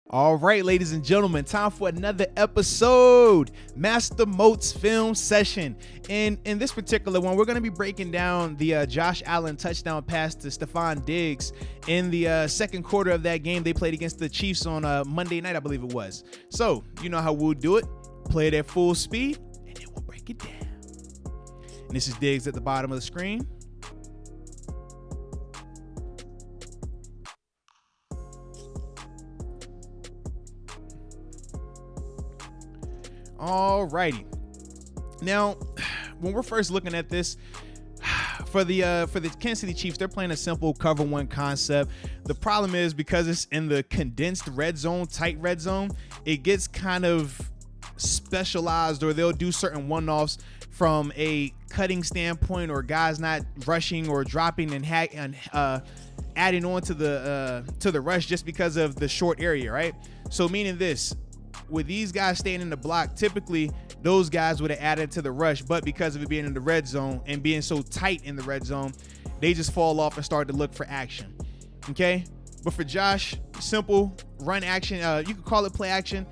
All right, ladies and gentlemen, time for another episode, Master Moats film session. And in this particular one, we're going to be breaking down the Josh Allen touchdown pass to Stefon Diggs in the second quarter of that game they played against the Chiefs on Monday night, I believe it was. So, you know how we'll do it. Play it at full speed, and then we'll break it down. And this is Diggs at the bottom of the screen. Alrighty. Now, when we're first looking at this, for the Kansas City Chiefs, they're playing a simple cover one concept. The problem is because it's in the condensed red zone, tight red zone, it gets kind of specialized, or they'll do certain one-offs from a cutting standpoint, or guys not rushing or dropping and adding on to the rush just because of the short area, right? So meaning this, with these guys staying in the block, typically those guys would have added to the rush, but because of it being in the red zone and being so tight in the red zone, they just fall off and start to look for action. Okay, but for Josh, simple run action. You could call it play action.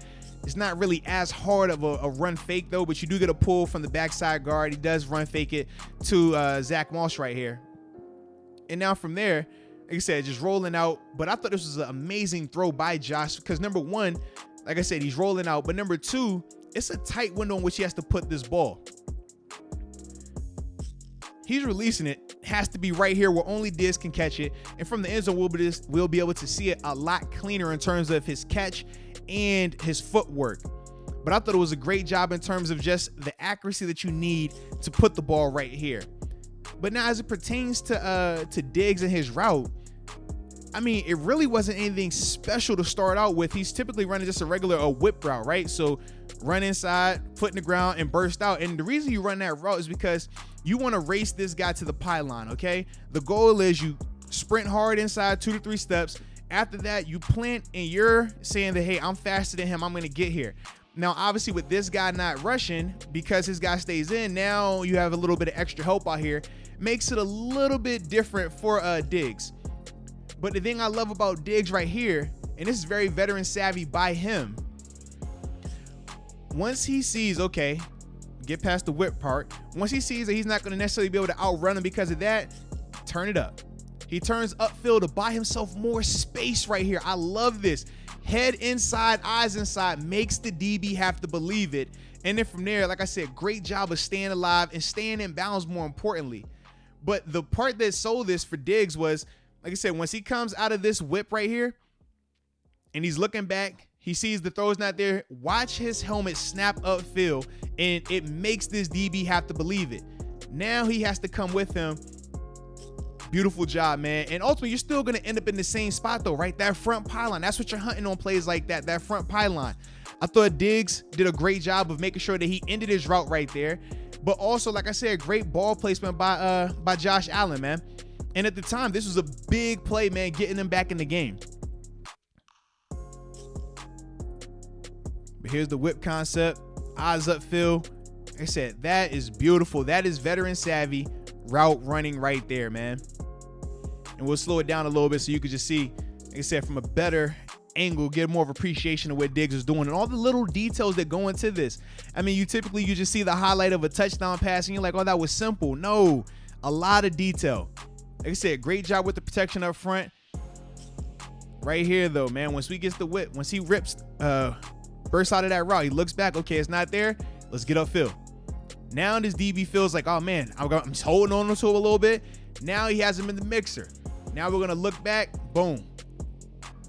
It's not really as hard of a run fake though, but you do get a pull from the backside guard. He does run fake it to Zach Moss right here. And now from there, like I said, just rolling out. But I thought this was an amazing throw by Josh because number one, like I said, he's rolling out, but number two, it's a tight window in which he has to put this ball. He's releasing it, has to be right here where only Diggs can catch it, and from the end zone, we'll be able to see it a lot cleaner in terms of his catch and his footwork. But I thought it was a great job in terms of just the accuracy that you need to put the ball right here. But now as it pertains to Diggs and his route, I mean, it really wasn't anything special to start out with. He's typically running just a regular whip route, right? So run inside, foot in the ground, and burst out. And the reason you run that route is because you want to race this guy to the pylon, okay? The goal is you sprint hard inside 2 to 3 steps. After that, you plant, and you're saying that, hey, I'm faster than him. I'm going to get here. Now, obviously, with this guy not rushing, because his guy stays in, now you have a little bit of extra help out here. Makes it a little bit different for Diggs. But the thing I love about Diggs right here, and this is very veteran savvy by him, once he sees, okay, get past the whip part, once he sees that he's not going to necessarily be able to outrun him because of that, turn it up. He turns upfield to buy himself more space right here. I love this. Head inside, eyes inside, makes the DB have to believe it. And then from there, like I said, great job of staying alive and staying in bounds more importantly. But the part that sold this for Diggs was, like I said, once he comes out of this whip right here and he's looking back, he sees the throw's not there. Watch his helmet snap upfield, and it makes this DB have to believe it. Now he has to come with him. Beautiful job, man. And ultimately, you're still going to end up in the same spot, though, right? That front pylon. That's what you're hunting on plays like that, that front pylon. I thought Diggs did a great job of making sure that he ended his route right there. But also, like I said, great ball placement by Josh Allen, man. And at the time, this was a big play, man, getting them back in the game. But here's the whip concept. Eyes upfield. Like I said, that is beautiful. That is veteran savvy route running right there, man. And we'll slow it down a little bit so you can just see, like I said, from a better angle, get more of appreciation of what Diggs is doing and all the little details that go into this. I mean, you just see the highlight of a touchdown pass and you're like, oh, that was simple. No, a lot of detail. Like I said, great job with the protection up front. Right here, though, man, once we get the whip, once he bursts out of that route, he looks back. Okay, it's not there. Let's get upfield. Now this DB feels like, oh, man, I'm just holding on to him a little bit. Now he has him in the mixer. Now we're going to look back. Boom.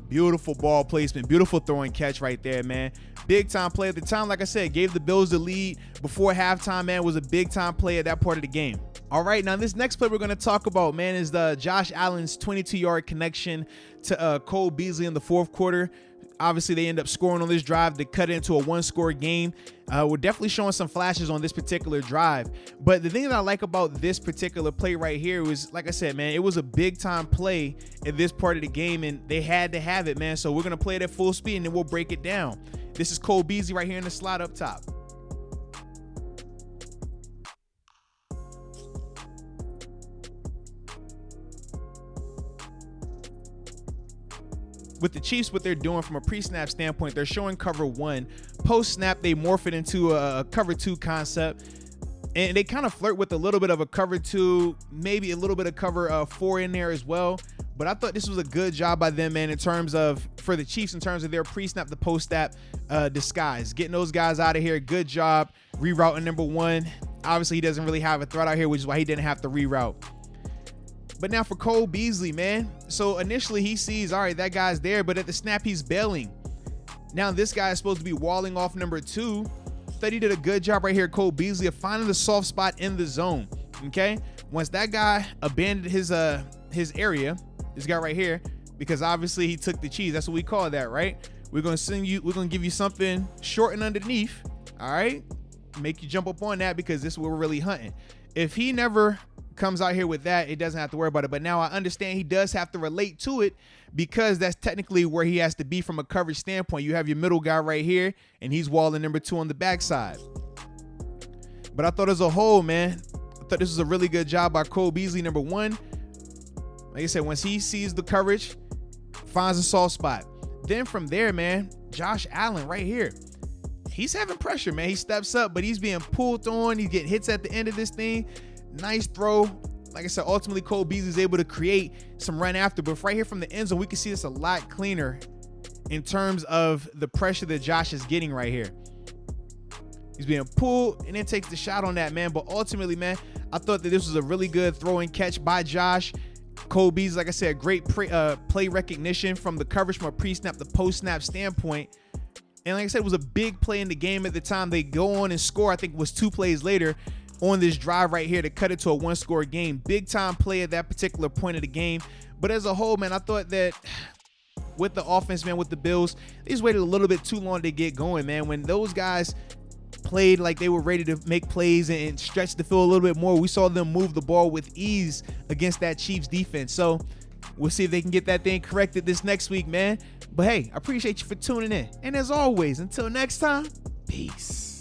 Beautiful ball placement. Beautiful throwing catch right there, man. Big time play at the time. Like I said, gave the Bills the lead before halftime, man. Was a big time play at that part of the game. All right, now this next play we're going to talk about, man, is the Josh Allen's 22-yard connection to Cole Beasley in the fourth quarter. Obviously, they end up scoring on this drive to cut it into a one-score game. We're definitely showing some flashes on this particular drive. But the thing that I like about this particular play right here was, like I said, man, it was a big-time play in this part of the game, and they had to have it, man. So we're going to play it at full speed, and then we'll break it down. This is Cole Beasley right here in the slot up top. with the Chiefs, what they're doing from a pre-snap standpoint, they're showing cover 1. Post-snap, they morph it into a cover 2 concept. And they kind of flirt with a little bit of a cover 2, maybe a little bit of cover 4 in there as well. But I thought this was a good job by them, man, in terms of, for the Chiefs, in terms of their pre-snap to post-snap disguise. Getting those guys out of here, good job. Rerouting number 1. Obviously, he doesn't really have a threat out here, which is why he didn't have to reroute. But now for Cole Beasley, man. So initially he sees, all right, that guy's there, but at the snap, he's bailing. Now this guy is supposed to be walling off number 2. Thought he did a good job right here, Cole Beasley, of finding the soft spot in the zone, okay? Once that guy abandoned his area, this guy right here, because obviously he took the cheese. That's what we call that, right? We're going to give you something short and underneath, all right? Make you jump up on that because this is what we're really hunting. If he never comes out here with that, it doesn't have to worry about it. But now I understand he does have to relate to it because that's technically where he has to be from a coverage standpoint. You have your middle guy right here, and he's walling number 2 on the backside. But I thought as a whole, man, I thought this was a really good job by Cole Beasley, number 1. Like I said, once he sees the coverage, finds a soft spot. Then from there, man, Josh Allen right here. He's having pressure, man. He steps up, but he's being pulled on. He's getting hits at the end of this thing. Nice throw. Like I said, ultimately Cole Beasley is able to create some run after. But right here from the end zone, we can see this a lot cleaner in terms of the pressure that Josh is getting right here. He's being pulled and then takes the shot on that, man. But ultimately, man, I thought that this was a really good throw and catch by Josh. Cole Beasley, like I said, great play recognition from the coverage from a pre-snap to post-snap standpoint. And like I said, it was a big play in the game at the time. They go on and score, I think it was 2 plays later, on this drive right here to cut it to a 1-score game. Big time play at that particular point of the game. But as a whole, man, I thought that with the offense, man, with the Bills, they just waited a little bit too long to get going, man. When those guys played like they were ready to make plays and stretch the field a little bit more, we saw them move the ball with ease against that Chiefs defense. So we'll see if they can get that thing corrected this next week, man. But hey, I appreciate you for tuning in. And as always, until next time, peace.